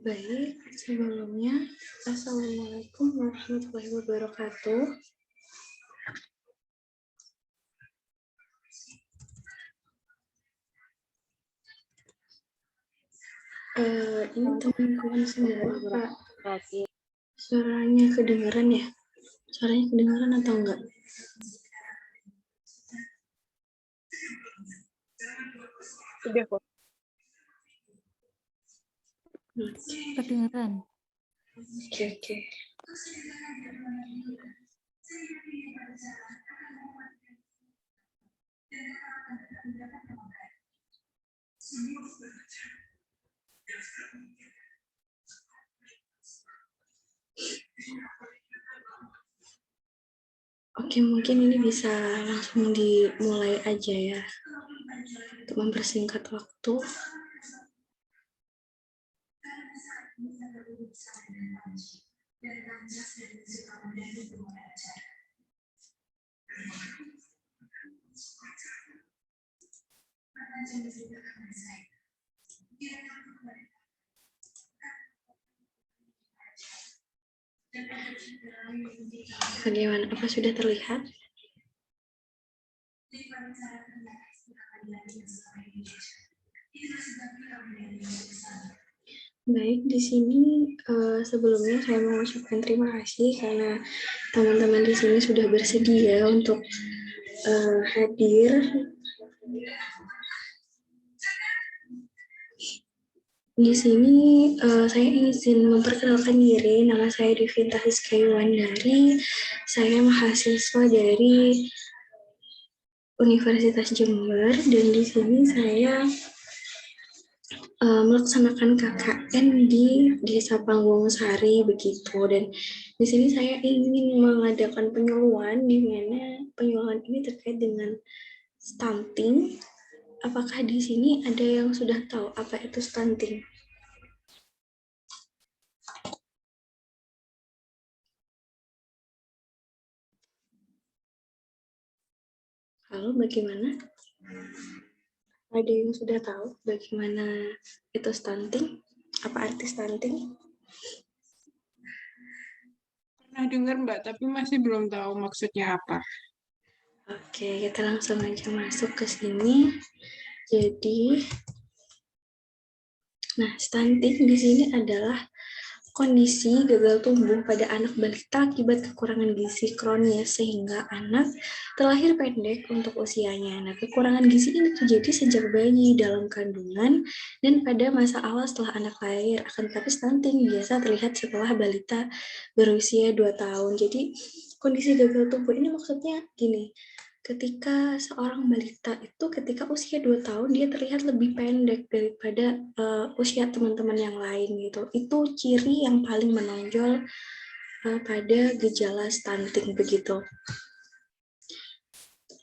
Baik, sebelumnya, Assalamualaikum warahmatullahi wabarakatuh. Ini teman-teman semua, Pak. Suaranya kedengaran ya? Suaranya kedengaran atau enggak? Udah kok. Kedengeran. Oke. Oke, mungkin ini bisa langsung dimulai aja ya, untuk mempersingkat waktu. Bagaimana? Apa sudah terlihat? Baik, di sini sebelumnya saya mengucapkan terima kasih karena teman-teman di sini sudah bersedia untuk hadir. Di sini saya izin memperkenalkan diri, nama saya Devita Rizky Wandari, saya mahasiswa dari Universitas Jember, dan di sini saya melaksanakan KKN di Desa Panggung Sari begitu. Dan di sini saya ingin mengadakan penyuluhan di mana penyuluhan ini terkait dengan stunting. Apakah di sini ada yang sudah tahu apa itu stunting? Halo, bagaimana? Ada yang sudah tahu bagaimana itu stunting? Apa arti stunting? Pernah dengar Mbak, tapi masih belum tahu maksudnya apa. Oke, kita langsung aja masuk ke sini. Jadi, stunting di sini adalah kondisi gagal tumbuh pada anak balita akibat kekurangan gizi kronis sehingga anak terlahir pendek untuk usianya. Nah, kekurangan gizi ini terjadi sejak bayi dalam kandungan dan pada masa awal setelah anak lahir. Akan tetapi stunting biasa terlihat setelah balita berusia 2 tahun. Jadi, kondisi gagal tumbuh ini maksudnya gini, ketika seorang balita itu ketika usia 2 tahun dia terlihat lebih pendek daripada usia teman-teman yang lain gitu. Itu ciri yang paling menonjol pada gejala stunting begitu.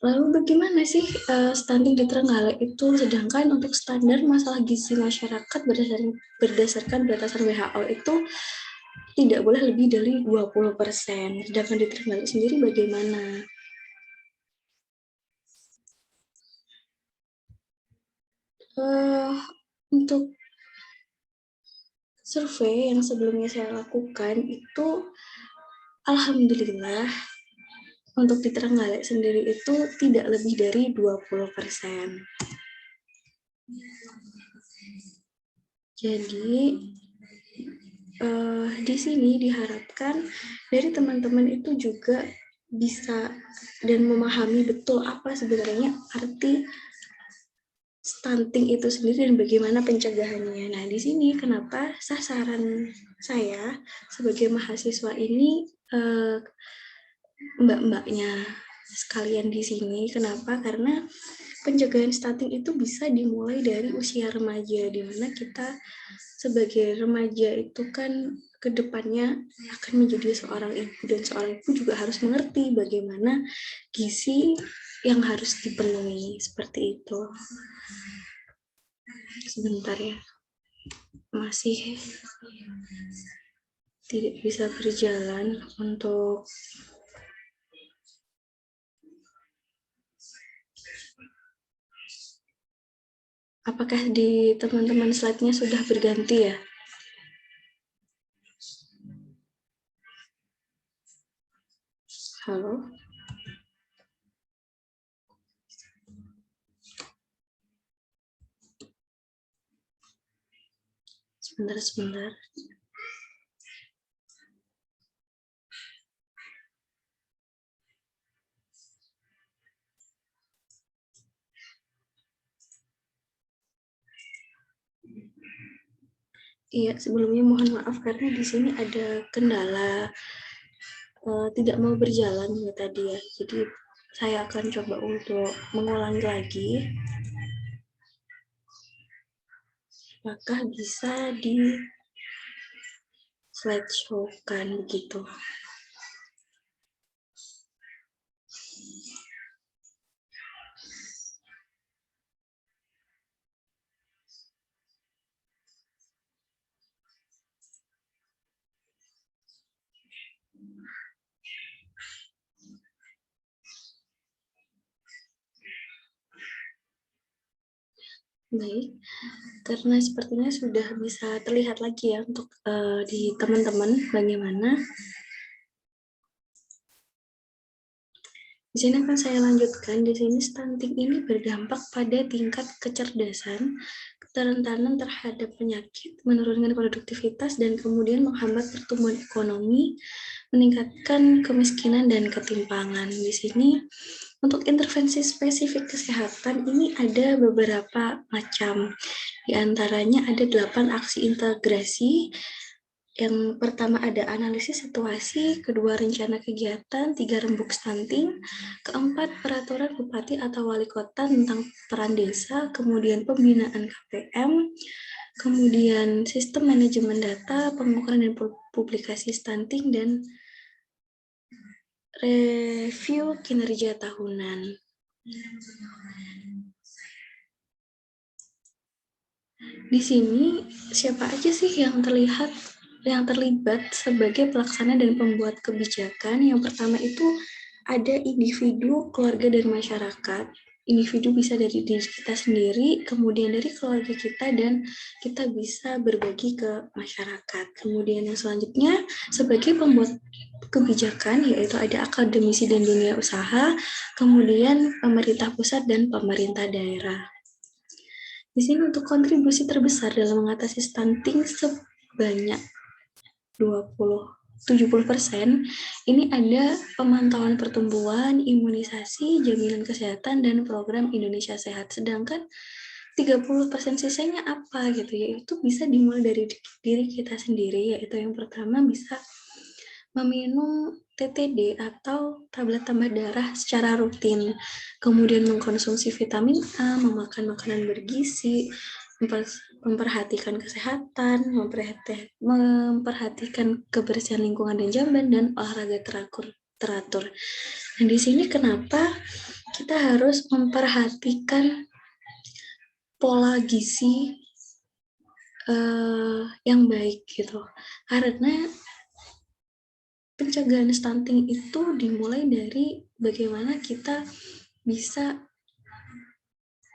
Lalu bagaimana sih stunting di Trenggalek itu? Sedangkan untuk standar masalah gizi masyarakat berdasarkan batasan WHO itu tidak boleh lebih dari 20%. Sedangkan di Trenggalek sendiri bagaimana? Untuk survei yang sebelumnya saya lakukan itu alhamdulillah untuk di Trenggalek sendiri itu tidak lebih dari 20%. Jadi di sini diharapkan dari teman-teman itu juga bisa dan memahami betul apa sebenarnya arti stunting itu sendiri dan bagaimana pencegahannya. Nah, di sini kenapa sasaran saya sebagai mahasiswa ini mbak-mbaknya sekalian di sini. Kenapa? Karena pencegahan stunting itu bisa dimulai dari usia remaja, di mana kita sebagai remaja itu kan kedepannya akan menjadi seorang ibu, dan seorang ibu juga harus mengerti bagaimana gizi yang harus dipenuhi, seperti itu. Sebentar ya, masih tidak bisa berjalan untuk apakah di teman-teman slide-nya sudah berganti ya? Halo. Sebentar. Iya, sebelumnya mohon maaf karena di sini ada kendala tidak mau berjalan ya tadi ya. Jadi saya akan coba untuk mengulangi lagi. Apakah bisa di slideshow-kan begitu? Baik, karena sepertinya sudah bisa terlihat lagi ya untuk di teman-teman bagaimana. Di sini akan saya lanjutkan. Di sini stunting ini berdampak pada tingkat kecerdasan, kerentanan terhadap penyakit, menurunkan produktivitas, dan kemudian menghambat pertumbuhan ekonomi, meningkatkan kemiskinan dan ketimpangan. Di sini untuk intervensi spesifik kesehatan ini ada beberapa macam. Di antaranya ada 8 aksi integrasi. Yang pertama ada analisis situasi, kedua rencana kegiatan, 3 rembuk stunting, keempat peraturan bupati atau wali kota tentang peran desa, kemudian pembinaan KPM, kemudian sistem manajemen data, pengukuran dan publikasi stunting, dan review kinerja tahunan. Di sini siapa aja sih yang terlibat sebagai pelaksana dan pembuat kebijakan? Yang pertama itu ada individu, keluarga, dan masyarakat. Individu bisa dari diri kita sendiri, kemudian dari keluarga kita, dan kita bisa berbagi ke masyarakat. Kemudian yang selanjutnya, sebagai pembuat kebijakan, yaitu ada akademisi dan dunia usaha, kemudian pemerintah pusat dan pemerintah daerah. Di sini untuk kontribusi terbesar dalam mengatasi stunting sebanyak 70%, ini ada pemantauan pertumbuhan, imunisasi, jaminan kesehatan, dan program Indonesia Sehat. Sedangkan 30% sisanya apa gitu, yaitu bisa dimulai dari diri kita sendiri, yaitu yang pertama bisa meminum TTD atau tablet tambah darah secara rutin, kemudian mengkonsumsi vitamin A, memakan makanan bergizi, memperhatikan kesehatan, memperhatikan kebersihan lingkungan dan jamban, dan olahraga teratur. Dan di sini kenapa kita harus memperhatikan pola gizi yang baik gitu, karena pencegahan stunting itu dimulai dari bagaimana kita bisa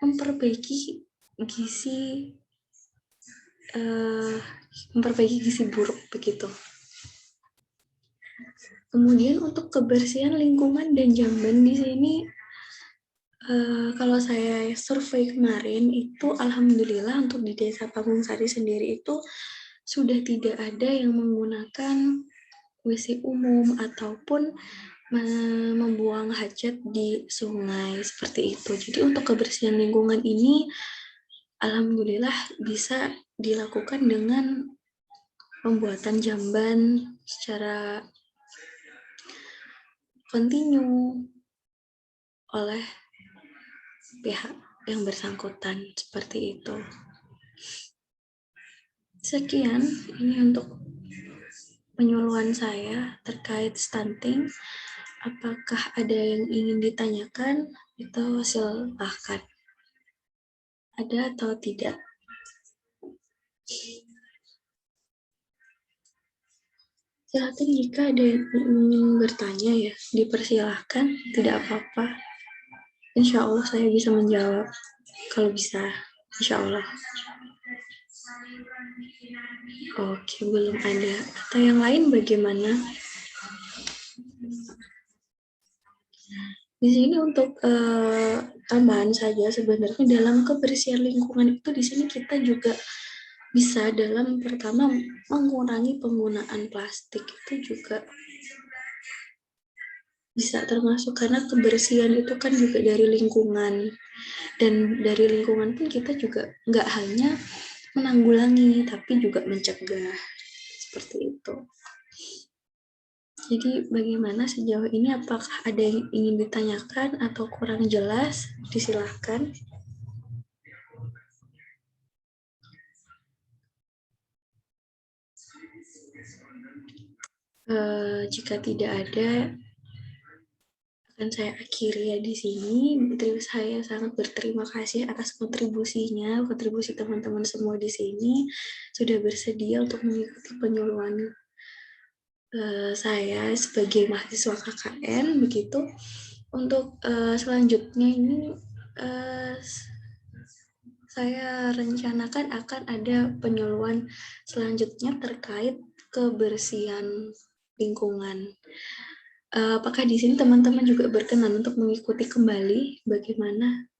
memperbaiki gizi buruk begitu. Kemudian untuk kebersihan lingkungan dan jamban di sini, kalau saya survei kemarin itu alhamdulillah untuk di Desa Pangungsari sendiri itu sudah tidak ada yang menggunakan WC umum ataupun membuang hajat di sungai seperti itu. Jadi untuk kebersihan lingkungan ini alhamdulillah bisa dilakukan dengan pembuatan jamban secara kontinu oleh pihak yang bersangkutan seperti itu. Sekian ini untuk penyuluhan saya terkait stunting. Apakah ada yang ingin ditanyakan? Itu silahkan. Ada atau tidak? Silakan jika ada yang ingin bertanya ya, dipersilahkan, tidak apa-apa. Insya Allah saya bisa menjawab, kalau bisa, insya Allah. Oke, belum ada. Atau yang lain bagaimana? Di sini untuk tambahan saja sebenarnya dalam kebersihan lingkungan itu di sini kita juga bisa dalam pertama mengurangi penggunaan plastik itu juga bisa termasuk karena kebersihan itu kan juga dari lingkungan dan dari lingkungan pun kita juga nggak hanya menanggulangi tapi juga mencegah seperti itu. Jadi bagaimana sejauh ini, apakah ada yang ingin ditanyakan atau kurang jelas? Disilahkan. Jika tidak ada, akan saya akhiri ya di sini. Saya sangat berterima kasih atas kontribusinya, kontribusi teman-teman semua di sini sudah bersedia untuk mengikuti penyuluhan saya sebagai mahasiswa KKN begitu. Untuk selanjutnya ini saya rencanakan akan ada penyuluhan selanjutnya terkait kebersihan lingkungan. Apakah di sini teman-teman juga berkenan untuk mengikuti kembali bagaimana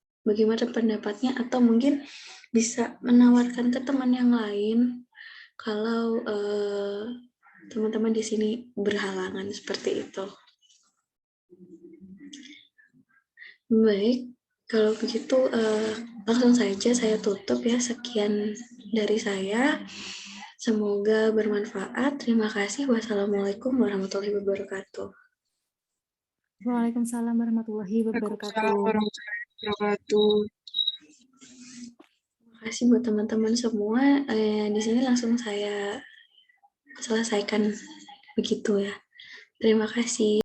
pendapatnya atau mungkin bisa menawarkan ke teman yang lain kalau teman-teman di sini berhalangan seperti itu. Baik, kalau begitu langsung saja saya tutup ya. Sekian dari saya. Semoga bermanfaat. Terima kasih. Wassalamualaikum warahmatullahi wabarakatuh. Waalaikumsalam warahmatullahi Waalaikumsalam wabarakatuh. warahmatullahi wabarakatuh. Terima kasih buat teman-teman semua. Di sini langsung saya selesaikan begitu ya. Terima kasih.